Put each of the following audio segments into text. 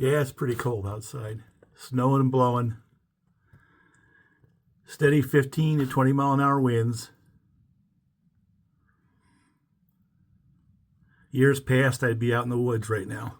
Yeah, it's pretty cold outside. Snowing and blowing. Steady 15 to 20 mile an hour winds. Years past, I'd be out in the woods right now.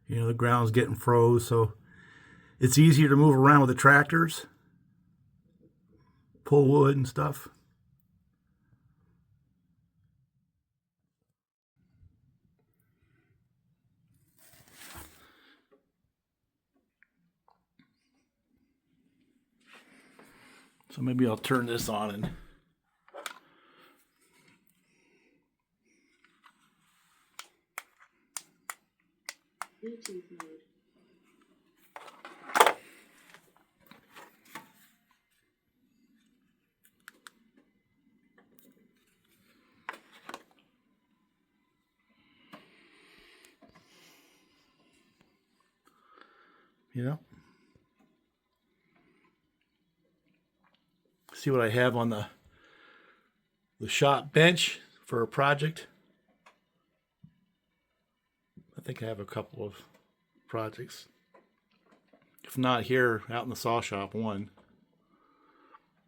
You know, the ground's getting froze, so it's easier to move around with the tractors, pull wood and stuff. So maybe I'll turn this on and Bluetooth mode. You know, see what I have on the shop bench for a project. I think I have a couple of projects. If not here, out in the saw shop, one.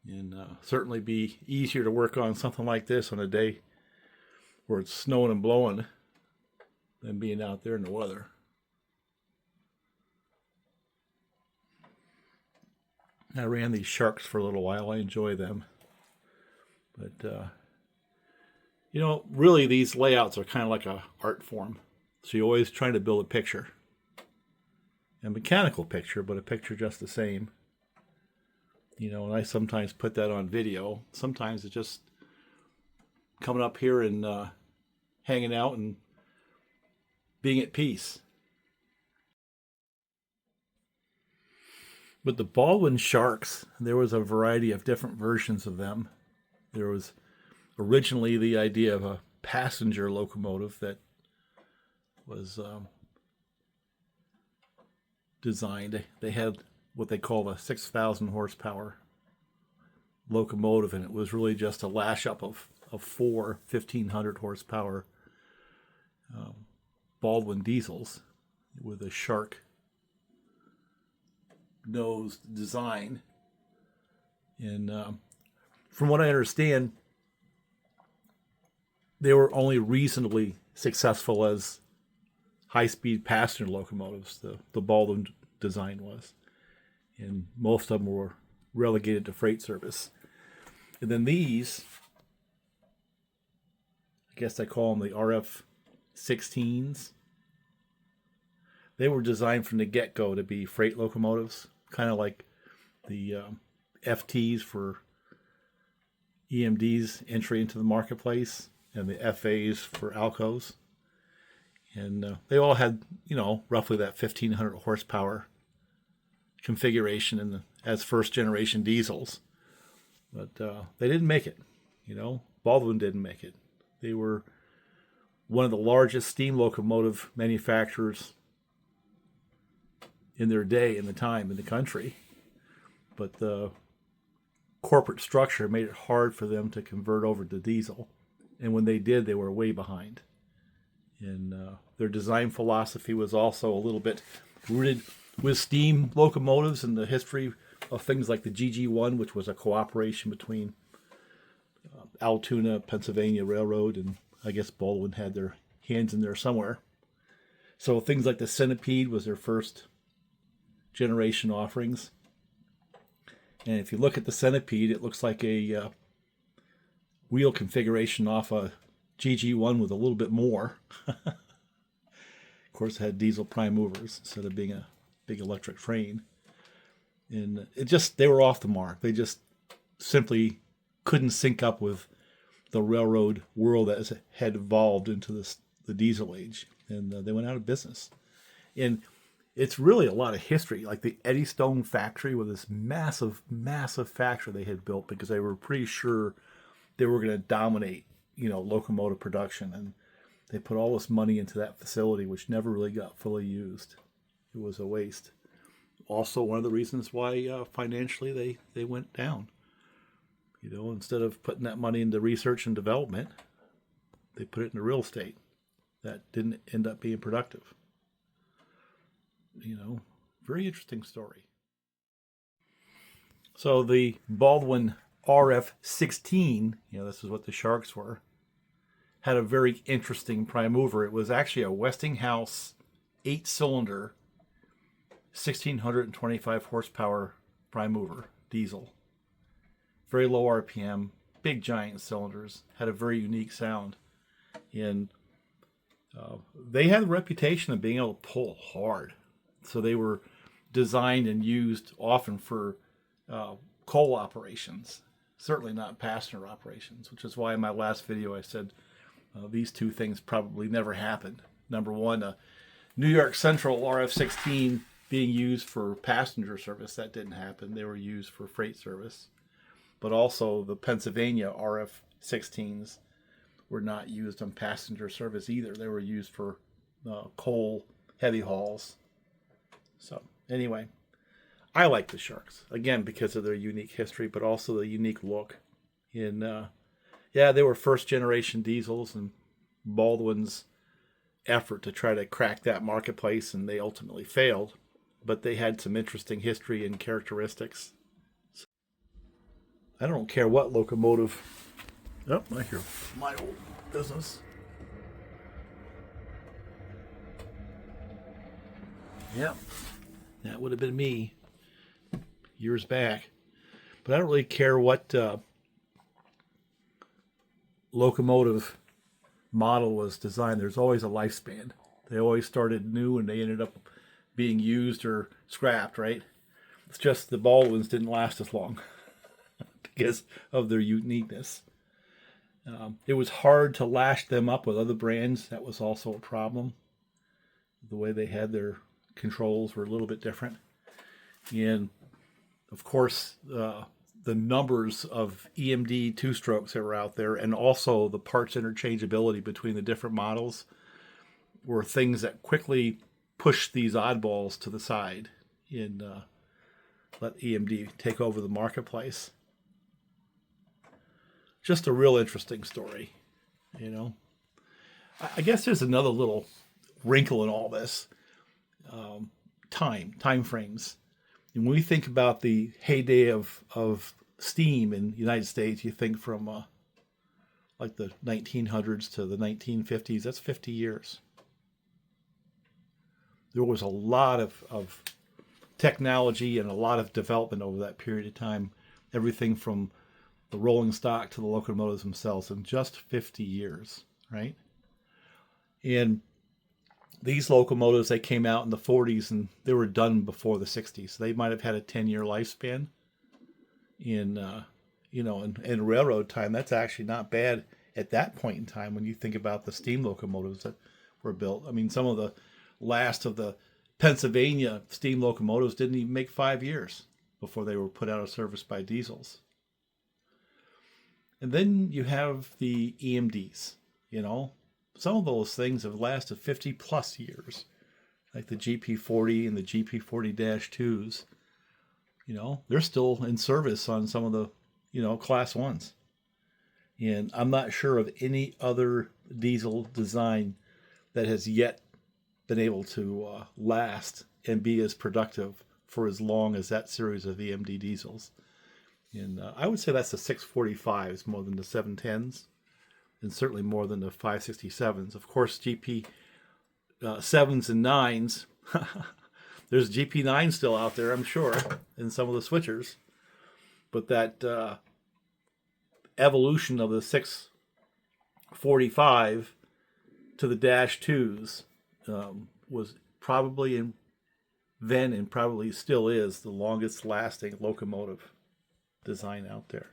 And certainly be easier to work on something like this on a day where it's snowing and blowing than being out there in the weather. I ran these sharks for a little while. I enjoy them. But, you know, really these layouts are kind of like an art form. So you're always trying to build a picture. A mechanical picture, but a picture just the same. You know, and I sometimes put that on video. Sometimes it's just coming up here and hanging out and being at peace. With the Baldwin sharks, there was a variety of different versions of them. There was originally the idea of a passenger locomotive that was designed. They had what they call a 6,000 horsepower locomotive, and it was really just a lash up of four 1,500 horsepower Baldwin diesels with a shark nose design. And from what I understand, they were only reasonably successful as high-speed passenger locomotives. The Baldwin design was, and most of them were relegated to freight service. And then these, I guess I call them the RF-16s. They were designed from the get-go to be freight locomotives, kind of like the FTs for EMD's entry into the marketplace and the FAs for Alcos. And they all had, you know, roughly that 1,500 horsepower configuration as first-generation diesels. But they didn't make it, you know. Baldwin didn't make it. They were one of the largest steam locomotive manufacturers in their day, in the time, in the country. But the corporate structure made it hard for them to convert over to diesel. And when they did, they were way behind. And their design philosophy was also a little bit rooted with steam locomotives and the history of things like the GG1, which was a cooperation between Altoona, Pennsylvania Railroad, and I guess Baldwin had their hands in there somewhere. So things like the Centipede was their first generation offerings. And if you look at the Centipede, it looks like a wheel configuration off a GG1 with a little bit more. Of course, it had diesel prime movers instead of being a big electric train. And they were off the mark. They just simply couldn't sync up with the railroad world that had evolved into the diesel age. And they went out of business. And it's really a lot of history. Like the Eddystone factory was this massive, massive factory they had built because they were pretty sure they were going to dominate, you know, locomotive production. And they put all this money into that facility, which never really got fully used. It was a waste. Also, one of the reasons why financially they went down. You know, instead of putting that money into research and development, they put it into real estate. that didn't end up being productive. Very interesting story. So the Baldwin RF-16, this is what the Sharks were, had a very interesting prime mover. It was actually a Westinghouse 8-cylinder, 1,625 horsepower prime mover, diesel. Very low RPM, big giant cylinders, had a very unique sound. And they had a reputation of being able to pull hard. So they were designed and used often for coal operations, certainly not passenger operations, which is why in my last video I said these two things probably never happened. Number one, a New York Central RF-16 being used for passenger service, that didn't happen. They were used for freight service. But also the Pennsylvania RF-16s were not used on passenger service either. They were used for coal heavy hauls. So anyway, I like the Sharks, again, because of their unique history, but also the unique look. And they were first generation diesels, and Baldwin's effort to try to crack that marketplace, and they ultimately failed, but they had some interesting history and characteristics. So, I don't care what locomotive. Oh, I hear my old business. Yeah, that would have been me years back. But I don't really care what locomotive model was designed. There's always a lifespan. They always started new and they ended up being used or scrapped, right? It's just the Baldwins didn't last as long because of their uniqueness. It was hard to lash them up with other brands. That was also a problem. The way they had their controls were a little bit different. And of course, the numbers of EMD two-strokes that were out there, and also the parts interchangeability between the different models, were things that quickly pushed these oddballs to the side and let EMD take over the marketplace. Just a real interesting story, I guess there's another little wrinkle in all this. Time frames. And when we think about the heyday of steam in the United States, you think from like the 1900s to the 1950s. That's 50 years. There was a lot of technology and a lot of development over that period of time. Everything from the rolling stock to the locomotives themselves in just 50 years, right? And these locomotives, they came out in the 40s and they were done before the 60s. They might have had a 10-year lifespan. In railroad time, that's actually not bad at that point in time when you think about the steam locomotives that were built. I mean, some of the last of the Pennsylvania steam locomotives didn't even make 5 years before they were put out of service by diesels. And then you have the EMDs, Some of those things have lasted 50 plus years, like the GP40 and the GP40-2s. They're still in service on some of the, class ones. And I'm not sure of any other diesel design that has yet been able to last and be as productive for as long as that series of EMD diesels. And I would say that's the 645s more than the 710s. And certainly more than the 567s. Of course, GP 7s and 9s. There's GP9 still out there, I'm sure, in some of the switchers. But that evolution of the 645 to the -2s was probably then and probably still is the longest lasting locomotive design out there.